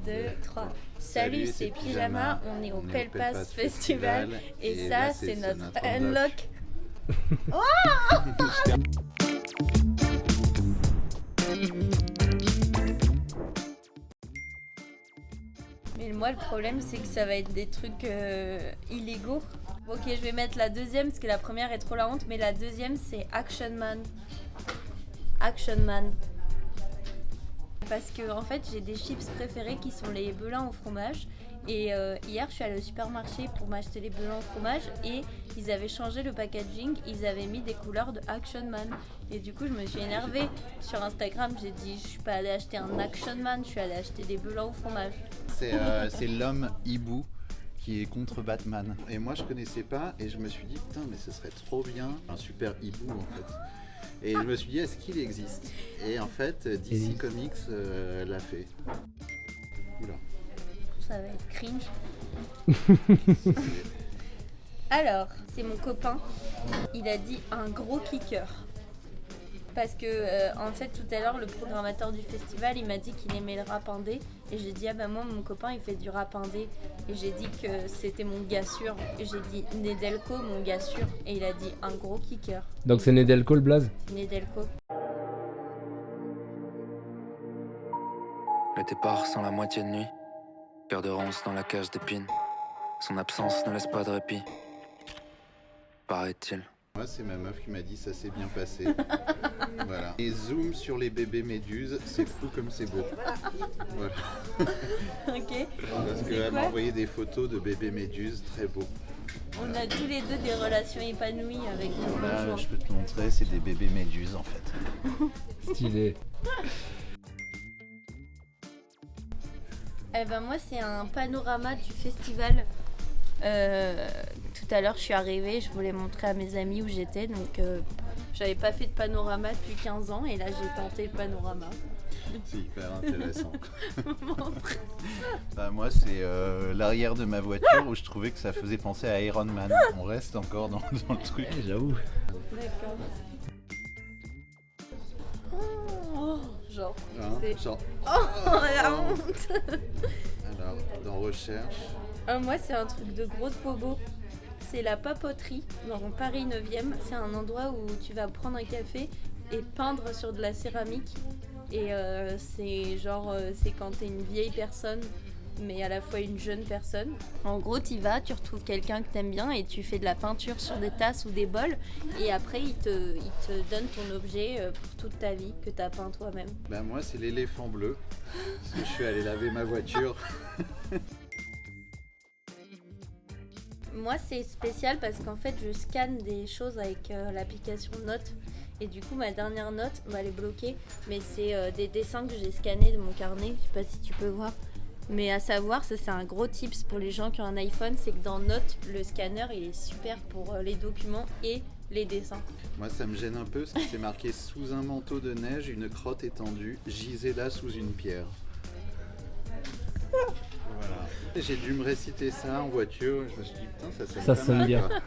2, 3. Salut, c'est Pyjama, on est au Pelpas Festival et ça, c'est notre unlock. Mais moi, le problème, c'est que ça va être des trucs illégaux. Ok, je vais mettre la deuxième parce que la première est trop la honte, mais la deuxième, c'est Action Man. Action Man. Parce que en fait j'ai des chips préférés qui sont les belins au fromage et hier je suis allée au supermarché pour m'acheter les belins au fromage et ils avaient changé le packaging, ils avaient mis des couleurs de Action Man et du coup je me suis énervée sur Instagram, j'ai dit je suis pas allée acheter un Action Man, je suis allée acheter des belins au fromage. C'est l'homme hibou qui est contre Batman et moi je connaissais pas et je me suis dit putain mais ce serait trop bien un super hibou en fait. Et je me suis dit, est-ce qu'il existe ? Et en fait, DC Comics l'a fait. Oula. Ça va être cringe. Alors, c'est mon copain. Il a dit un gros kicker. Parce que, en fait, tout à l'heure, le programmateur du festival, il m'a dit qu'il aimait le rap indé. Et j'ai dit, ah bah moi, mon copain, il fait du rap indé. Et j'ai dit que c'était mon gars sûr. Et j'ai dit, Nedelko, mon gars sûr. Et il a dit, un gros kicker. Donc c'est Nedelko le blaze ? Nedelko. Le départ sans la moitié de nuit. Paire de ronces dans la cage d'épines. Son absence ne laisse pas de répit. Paraît-il. Moi, c'est ma meuf qui m'a dit ça s'est bien passé. Voilà. Et zoom sur les bébés méduses, c'est fou comme c'est beau. Voilà. Ok. Parce qu'elle m'a envoyé des photos de bébés méduses, très beaux. On a tous les deux des relations épanouies avec nos Là, conjoints. je peux te montrer, c'est des bébés méduses en fait. Stylé. Eh ben moi c'est un panorama du festival. Tout à l'heure je suis arrivée, je voulais montrer à mes amis où j'étais, donc j'avais pas fait de panorama depuis 15 ans et là j'ai tenté le panorama. C'est hyper intéressant. Bah, moi c'est l'arrière de ma voiture où je trouvais que ça faisait penser à Iron Man. On reste encore dans le truc. J'avoue. D'accord. Oh, genre, Hein, c'est... genre, Oh la honte. alors, dans recherche. Moi c'est un truc de grosse bobo. C'est la papoterie dans Paris 9e. C'est un endroit où tu vas prendre un café et peindre sur de la céramique. Et c'est genre, c'est quand t'es une vieille personne, mais à la fois une jeune personne. En gros, t'y vas, tu retrouves quelqu'un que t'aimes bien et tu fais de la peinture sur des tasses ou des bols. Et après, il te donne ton objet pour toute ta vie que t'as peint toi-même. Bah moi c'est l'éléphant bleu. Parce que je suis allé laver ma voiture. Moi, c'est spécial parce qu'en fait, je scanne des choses avec l'application Notes. Et du coup, ma dernière note, elle est bloquée. Mais c'est des dessins que j'ai scannés de mon carnet. Je sais pas si tu peux voir. Mais à savoir, ça c'est un gros tips pour les gens qui ont un iPhone. C'est que dans Notes, le scanner, il est super pour les documents et les dessins. Moi ça me gêne un peu parce que c'est marqué sous un manteau de neige, une crotte étendue, gisez là sous une pierre. Voilà. J'ai dû me réciter ça en voiture. Je me suis dit putain ça sonne Ça pas sonne mal, bien. quoi.